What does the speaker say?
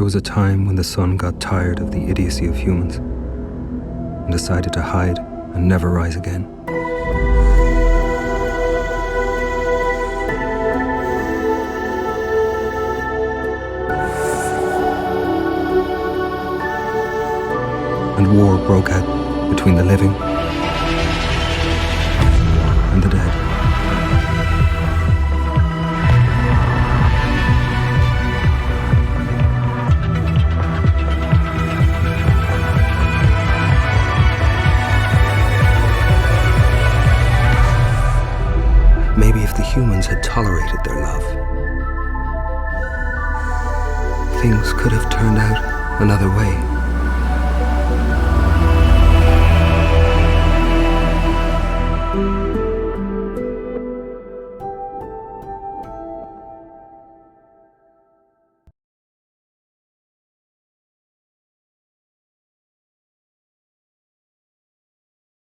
There was a time when the sun got tired of the idiocy of humans and decided to hide and never rise again. And war broke out between the living and the dead. Maybe if the humans had tolerated their love, things could have turned out another way.